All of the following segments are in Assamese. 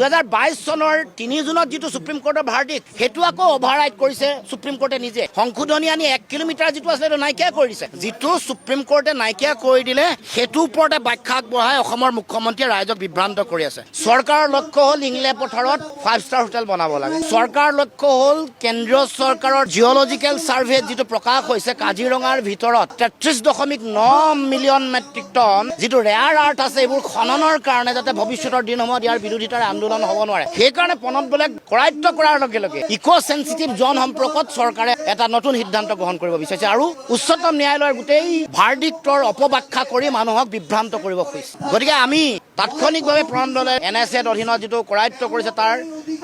2022 চনৰ 3 জুনত যেটো সুপ্ৰিম কোৰ্টৰ ভাৰ্ডিক্ট হেতু আকৌ ওভাৰৰাইড কৰিছে সুপ্ৰিম কোৰ্টে নিজে সংশোধনী আনি 1 কিলোমিটাৰ যেটো আছে এটা নাইকিয়া কৰিছে যেটো সুপ্ৰিম কোৰ্টে নাইকিয়া কৰি দিলে হেতু ওপৰতে ব্যাখ্যা আগবঢ়াই অসমৰ মুখ্যমন্ত্ৰীয়ে ৰাইজক বিভ্ৰান্ত কৰি আছে চৰকাৰৰ লক্ষ্য হ'ল ইংলে পথাৰত 5 ষ্টাৰ হোটেল বনাব লাগে চৰকাৰৰ লক্ষ্য হ'ল কেন্দ্ৰীয় চৰকাৰৰ জিঅলজিক্যাল সাৰ্ভে যেটো প্ৰকাশ হৈছে কাজিৰঙাৰ ভিতৰত 33.9 মিলিয়ন মেট্ৰিক টন যেটো ৰেয়াৰ আৰ্থ আছে এইবোৰ খননৰ কাৰণে যাতে ভৱিষ্যতৰ দিনসমূহত ইয়াৰ বিৰোধিতাৰ আন্দোলন হ'ব নোৱাৰে সেইকাৰণে প্ৰণৱ দলেক কৰায়ত্ব কৰাৰ লগে লগে ইকো সেনসিটিভ জন সম্পৰ্কত চৰকাৰে এটা নতুন সিদ্ধান্ত গ্ৰহণ কৰিব বিচাৰিছে আৰু উচ্চতম ন্যায়ালয়ৰ গোটেই ভাৰ্ডিক্টৰ অপব্যাখ্যা কৰি মানুহক বিভ্ৰান্ত কৰিব খুজিছে গতিকে আমি তাৎক্ষণিকভাৱে প্ৰণৱ দলে এনএছএৰ অধীনত যেটো কৰায়ত্ব কৰিছে তাৰ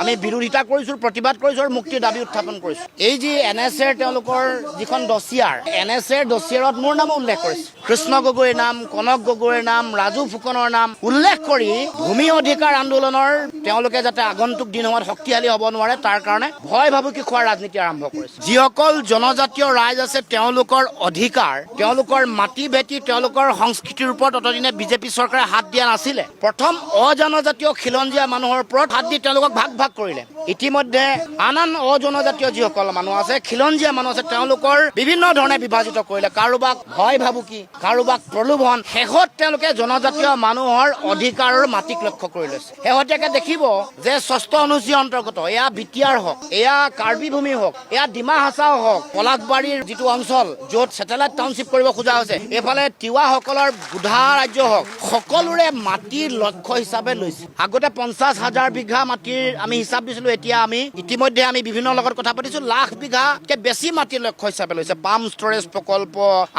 আমি বিৰোধিতা কৰিছো প্ৰতিবাদ কৰিছো আৰু মুক্তিৰ দাবী উত্থাপন কৰিছো এই যে এনএছএৰ তেওঁলোকৰ যিখন ডছিয়াৰ এনএছএৰ ডছিয়াৰত মোৰ নাম উল্লেখ কৰিছে কৃষ্ণ গগৈৰ নাম কনক গগৈৰ নাম ৰাজু ফুকনৰ নাম উল্লেখ কৰি ভূমি অধিকাৰ আন্দোলনৰ তেওঁলোকে যাতে আগন্তুক দিনসমূহত শক্তিশালী হ'ব নোৱাৰে তাৰ কাৰণে ভয় ভাবুকি খোৱাৰ ৰাজনীতি আৰম্ভ কৰিছে যিসকল জনজাতীয় ৰাইজ আছে তেওঁলোকৰ অধিকাৰ তেওঁলোকৰ মাটি ভেটি তেওঁলোকৰ সংস্কৃতিৰ ওপৰত অতদিনে বিজেপি চৰকাৰে হাত দিয়া নাছিলে প্ৰথম অজনজাতীয় খিলঞ্জীয়া মানুহৰ ওপৰত হাত দি তেওঁলোকক ভাগ ভাগ কৰিলে ইতিমধ্যে আন অজনজাতীয় যিসকল মানুহ আছে খিলঞ্জীয়া মানুহ আছে তেওঁলোকৰ বিভিন্ন ধৰণে বিভাজিত কৰিলে কাৰোবাক ভয় ভাবুকি কাৰোবাক প্ৰলোভন শেষত তেওঁলোকে জনজাতীয় মানুহৰ অধিকাৰৰ মাটিক লক্ষ্য কৰি লৈছে শেহতীয়াকে দেখিব যে ষষ্ঠ অনুসূচীৰ অন্তৰ্গত এয়া বিটিয়াৰ হওক এয়া কাৰ্বি ভূমি হওক এয়া ডিমা হাছাও হওক পলাশবাৰীৰ যিটো অঞ্চল য'ত ছেটেলাইট টাউনশ্বিপ কৰিব খোজা হৈছে এইফালে তিৱাসকলৰ বুধা ৰাজ্য হওক সকলোৰে মাটিৰ লক্ষ্য হিচাপে লৈছে আগতে 50,000 বিঘা মাটিৰ আমি হিচাপ দিছিলো এতিয়া আমি ইতিমধ্যে আমি বিভিন্ন লগত কথা পাতিছো লাখ বিঘাকে বেছি মাটিৰ লক্ষ্য হিচাপে লৈছে পাম ষ্টৰেজ প্ৰকল্প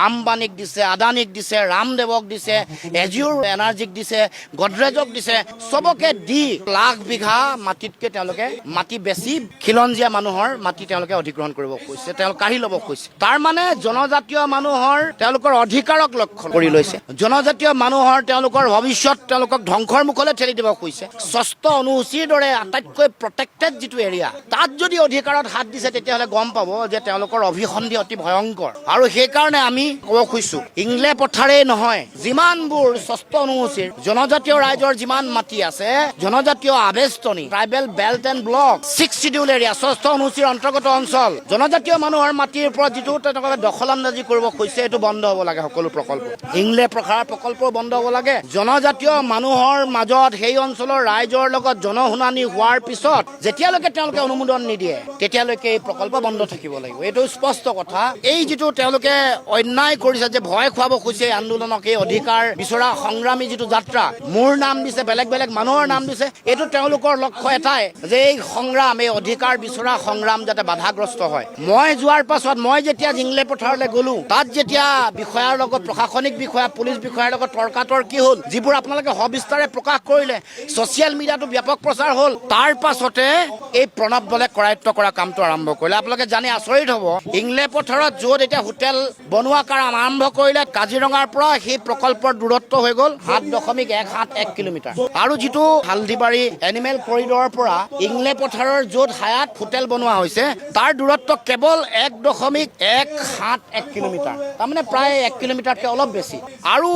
আম্বানিক দিছে আদানিক দিছে ৰামদেৱক দিছে এজিউৰ এনাৰ্জিক দিছে গডৰেজক দিছে সবকে দি লাখ বিঘা মাটিতকে তেওঁলোকে মাটি বেছি খিলঞ্জীয়া মানুহৰ মাটি তেওঁলোকে অধিগ্ৰহণ কৰিব কৈছে তেওঁলোক কাঢ়ি ল'ব কৈছে তাৰ মানে জনজাতীয় মানুহৰ তেওঁলোকৰ অধিকাৰক লক্ষ্য কৰি লৈছে জনজাতীয় মানুহৰ তেওঁলোকৰ ভৱিষ্যত তেওঁলোকক ধ্বংসৰ মুখলৈ ঠেলি দিব কৈছে ষষ্ঠ অনুসূচীৰ দৰে আটাইতকৈ প্ৰটেক্টেড যিটো এৰিয়া তাত যদি অধিকাৰত হাত দিছে তেতিয়াহ'লে গম পাব যে তেওঁলোকৰ অভিসন্ধি অতি ভয়ংকৰ আৰু সেইকাৰণে আমি ক'ব খুজিছো ইংলে পথাৰেই নহয় যিমানবোৰ ষষ্ঠ অনুসূচীৰ জনজাতীয় ৰাইজৰ যিমান মাটি আছে জনজাতীয় আবেষ্টনী tribal belt and block 6 schedule area ষষ্ঠ অনুসূচীৰ অন্তৰ্গত অঞ্চল জনজাতীয় মানুহৰ মাটিৰ ওপৰত যিটো তেওঁলোকে দখল-আন্দাজী কৰিব খুজিছে এইটো বন্ধ হ'ব লাগে সকলো প্ৰকল্প ইংলে প্ৰসাৰ প্ৰকল্প বন্ধ হ'ব লাগে জনজাতীয় মানুহৰ মাজত সেই অঞ্চলৰ ৰাইজৰ লগত জনশুনানি হোৱাৰ পিছত যেতিয়ালৈকে তেওঁলোকে অনুমোদন নিদিয়ে তেতিয়ালৈকে এই প্ৰকল্প বন্ধ থাকিব লাগিব এইটো স্পষ্ট কথা এই যিটো তেওঁলোকে অন্যায় কৰিছে যে ভয় খুৱাব খুজিছে আন্দোলনক এই অধিকাৰ বিচৰা সংগ্ৰামী যিটো যাত্ৰা মোৰ নাম দিছে বেলেগ বেলেগ মানুহৰ নাম দিছে এইটো তেওঁলোকৰ লক্ষ্য এটাই যে এই সংগ্ৰাম এই অধিকাৰ বিচৰা সংগ্ৰাম যাতে বাধাগ্ৰস্ত হয় মই যোৱাৰ পাছত মই যেতিয়া জিংলে পথাৰলৈ গ'লো তাত যেতিয়া বিষয়াৰ লগত প্ৰশাসনিক বিষয়া পুলিচ বিষয়াৰ লগত তৰ্কাতৰ্কি হ'ল যিবোৰ আপোনালোকে সবিস্তাৰে প্ৰকাশ কৰিলে ছ'চিয়েল মিডিয়াটো ব্যাপক প্ৰচাৰ হ'ল তাৰ পাছতে এই প্ৰণৱ দলে কৰায়ত্ব কৰা কামটো আৰম্ভ কৰিলে আপোনালোকে জানি আচৰিত হ'ব ইংলে পথাৰত য'ত এতিয়া হোটেল বনোৱা কাম আৰম্ভ কৰিলে কাজিৰঙাৰ পৰা সেই প্ৰকল্পৰ দূৰত্ব হৈ গ'ল 7.171 কিলোমিটাৰ আৰু যিটো হালদিবাৰী এনিমেল কৰিডৰৰ পৰা ইংলে পথাৰৰ য'ত হায়াত হোটেল বনোৱা হৈছে তাৰ দূৰত্ব কেৱল 1.171 কিলোমিটাৰ তাৰমানে প্ৰায় 1 কিলোমিটাৰতকৈ অলপ বেছি আৰু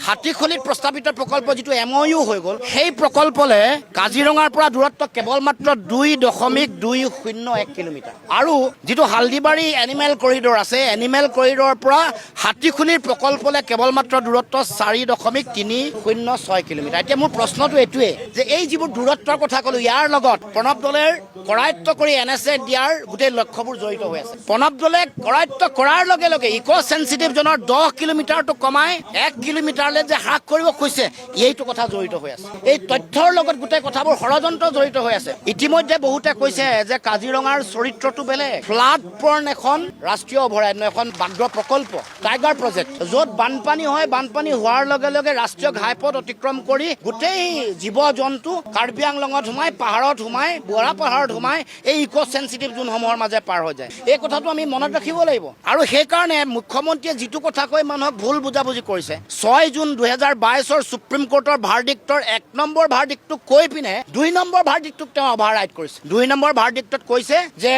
হাতীখলিত প্ৰস্তাৱিত প্ৰকল্প যিটো MOU হৈ গ'ল সেই প্ৰকল্পলে কাজিৰঙাৰ পৰা দূৰত্ব কেৱল মাত্ৰ 2.201 কিলোমিটাৰ আৰু যিটো হালদিবাৰী এনিমেল কৰিডৰ আছে এনিমেল কৰিডৰৰ পৰা হাতীখলিৰ প্ৰকল্পলে কেৱল মাত্ৰ দূৰত্ব 4.306 কিলোমিটাৰ এতিয়া মোৰ প্ৰশ্নটো এইটোৱে যে এই যিবোৰ দূৰত্বৰ কথা ক'লো ইয়াৰ লগত প্ৰণৱ দলেৰ কৰায়ত্ব কৰি এনএছএ দিয়াৰ গোটেই লক্ষ্যবোৰ জড়িত হৈ আছে প্ৰণৱ দলে কৰায়ত্ব কৰাৰ লগে লগে ইকো সেনসিটিভ জনৰ 10 কিলোমিটাৰটো কমাই 1 কিলোমিটাৰলৈ যে হ্ৰাস কৰিব কৈছে এইটো কথা জড়িত হৈ আছে এই তথ্যৰ লগত গোটেই কথাবোৰ ষড়যন্ত্ৰ জড়িত হৈ আছে ইতিমধ্যে বহুতে কৈছে যে কাজিৰঙাৰ চৰিত্ৰটো বেলেগ ফ্লাড প্ৰণ এখন ৰাষ্ট্ৰীয় অভয়াৰণ্য এখন বাঘ্ৰ প্ৰকল্প টাইগাৰ প্ৰজেক্ট য'ত বানপানী হয় বানপানী হোৱাৰ লগে লগে ৰাষ্ট্ৰীয় ঘাইপথ অতিক্ৰম কৰি গোটেই জীৱ জন্তু কাৰ্বি আংলঙত সোমাই পাহাৰত সোমাই বুঢ়া পাহাৰত সোমাই এই ইকো সেনসিটিভ জোনসমূহৰ মাজে পাৰ হৈ যায় এই কথাটো আমি মনত ৰাখিব লাগিব আৰু সেইকাৰণে মুখ্যমন্ত্ৰীয়ে যিটো কথা কৈ মানুহক ভুল বুজাবুজি কৰিছে 6 জুন 2022 সুপ্ৰিম কোৰ্টৰ কোৰ্টৰ ভাৰ্ডিক্টৰ 1 নম্বৰ ভাৰ্ডিক্টটো কৈ পিনে 2 নম্বৰ ভাৰ্ডিক্টক তেওঁ অভাৰৰাইড কৰিছে 2 নম্বৰ ভাৰ্ডিক্টত কৈছে যে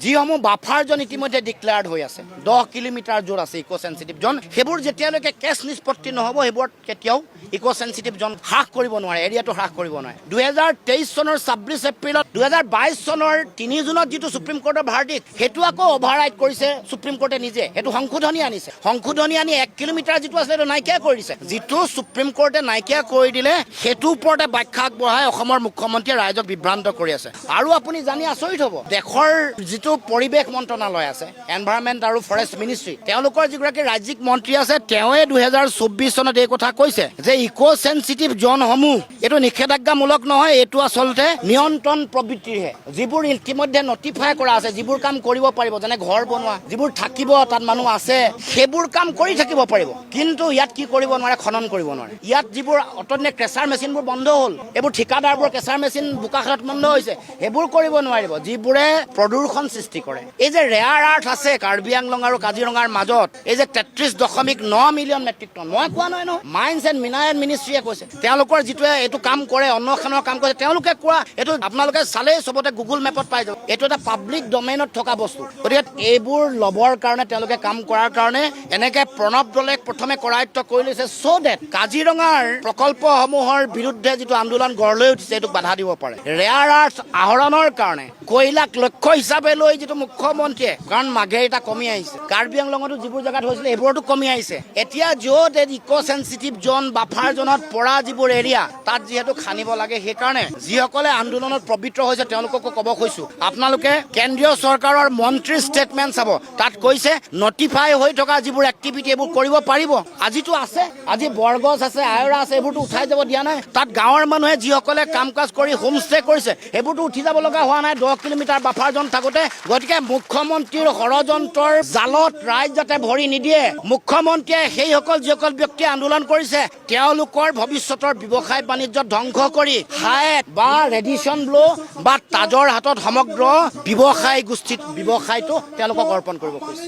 যিসমূহ বাফাৰ জন ইতিমধ্যে ডিক্লেয়াৰ্ড হৈ আছে 10 কিলোমিটাৰ জোৰ আছে ইকো সেনসিটিভ জন সেইবোৰ যেতিয়ালৈকে কেছ নিষ্পত্তি নহব সেইবোৰত কেতিয়াও ইকো সেনসিটিভ জন হ্ৰাস কৰিব নোৱাৰে এৰিয়াটো হ্ৰাস কৰিব নোৱাৰে 2023 চনৰ 26 এপ্ৰিলত 2022 চনৰ 3 জুনত যিটো সুপ্ৰিম কোৰ্টৰ ভাৰ্ডিক্ট হেতু আকৌ অভাৰৰাইড কৰিছে সুপ্ৰিম কোৰ্টে নিজে হেতু সংশোধনী আনিছে সংশোধনী আনি 1 কিলোমিটাৰ যিটো আছে সেইটো নাইকিয়া কৰি দিছে যিটো সুপ্ৰিম কোৰ্টে নাইকিয়া কৰি দিলে হেতু ওপৰতে ব্যাখ্যা আগবঢ়াই অসমৰ মুখ্যমন্ত্ৰীয়ে ৰাইজক বিভ্ৰান্ত কৰি আছে আৰু আপুনি জানি আচৰিত হ'ব দেশৰ যিটো পৰিৱেশ মন্ত্ৰণালয় আছে এনভাইৰনমেন্ট আৰু ফৰেষ্ট মিনিষ্ট্ৰী তেওঁলোকৰ যিগৰাকী ৰাজ্যিক মন্ত্ৰী আছে তেওঁৱে 2024 চনত এই কথা কৈছে যে ইকো সেনসিটিভ জোনসমূহ এইটো নিষেধাজ্ঞামূলক নহয় এইটো আচলতে নিয়ন্ত্ৰণ প্ৰবৃত্তিৰহে যিবোৰ ইতিমধ্যে নটিফাই কৰা আছে যিবোৰ কাম কৰিব পাৰিব যেনে ঘৰ বনোৱা যিবোৰ থাকিব তাত মানুহ আছে সেইবোৰ কাম কৰি থাকিব পাৰিব কিন্তু ইয়াত কি কৰিব নোৱাৰে খনন কৰিব নোৱাৰে ইয়াত যিবোৰ অটনে ক্ৰেচাৰ মেচিনবোৰ বন্ধ হ'ল এইবোৰ ঠিকাদাৰবোৰ ক্ৰেচাৰ মেচিন বোকাখাতত বন্ধ হৈছে সেইবোৰ কৰিব নোৱাৰিব যিবোৰে প্ৰদূষণ সৃষ্টি কৰে এই যে ৰেয়াৰ আৰ্থ আছে কাৰ্বি আংলং আৰু কাজিৰঙাৰ মাজত এই যে 33.9 মিলিয়ন মেট্ৰিক টন মই কোৱা নহয় মাইন্স এণ্ড মিনাৰেল মিনিষ্ট্ৰীয়ে কৈছে তেওঁলোকৰ যিটোৱে এইটো কাম কৰে অন্বেষণৰ কাম কৰে তেওঁলোকে কোৱা এইটো আপোনালোকে চালেই চবতে গুগল মেপত পাই যাব এইটো এটা পাব্লিক ডমেইনত থকা বস্তু গতিকে এইবোৰ ল'বৰ কাৰণে তেওঁলোকে কাম কৰাৰ কাৰণে এনেকে প্ৰণৱ দলে প্ৰথমে কৰায়ত্ব কৰি লৈছে চ' ডেট কাজিৰঙাৰ প্ৰকল্পসমূহৰ বিৰুদ্ধে যিটো আন্দোলন গঢ় লৈ উঠিছে এইটোক বাধা দিব পাৰে ৰেয়াৰ আৰ্থ আহৰণৰ কাৰণে কয়লাক লক্ষ্য হিচাপে লৈ যিটো মুখ্যমন্ত্ৰীয়ে কাৰণ মাৰ্ঘেৰিটা কমি আহিছে কাৰ্বি আংলঙতো যিবোৰ জেগাত হৈছিলে এইবোৰতো কমি আহিছে এতিয়া য'ত ইকো সেনসিটিভ জোন বাফাৰ জোনত পৰা যিবোৰ এৰিয়া তাত যিহেতু খানিব লাগে সেইকাৰণে যিসকলে আন্দোলনত পবিত্ৰ হৈছে তেওঁলোককো ক'ব কৈছো আপোনালোকে কেন্দ্ৰীয় চৰকাৰৰ মন্ত্ৰীৰ ষ্টেটমেণ্ট চাব তাত কৈছে নটিফাই হৈ থকা যিবোৰ এক্টিভিটি এইবোৰ কৰিব পাৰিব আজিতো আছে আজি বৰগছ আছে আয়ৰা আছে এইবোৰতো উঠাই যাব দিয়া নাই তাত গাঁৱৰ মানুহে যিসকলে কাম কাজ কৰি হোম ষ্টে কৰিছে সেইবোৰতো উঠি যাব লগা হোৱা নাই 10 কিলোমিটাৰ বাফাৰ জন থাকোতে গতিকে মুখ্যমন্ত্ৰীৰ ষড়যন্ত্ৰৰ জালত ৰাইজ যাতে ভৰি নিদিয়ে মুখ্যমন্ত্ৰীয়ে সেইসকল যিসকল ব্যক্তিয়ে আন্দোলন কৰিছে তেওঁলোকৰ ভৱিষ্যতৰ ব্যৱসায় বাণিজ্য ধ্বংস কৰি হায়েট বা ৰেডিশ্যন ব্লো বা তাজৰ হাতত সমগ্ৰ ব্যৱসায় গোষ্ঠীত ব্যৱসায়টো তেওঁলোকক অৰ্পণ কৰিব খুজিছে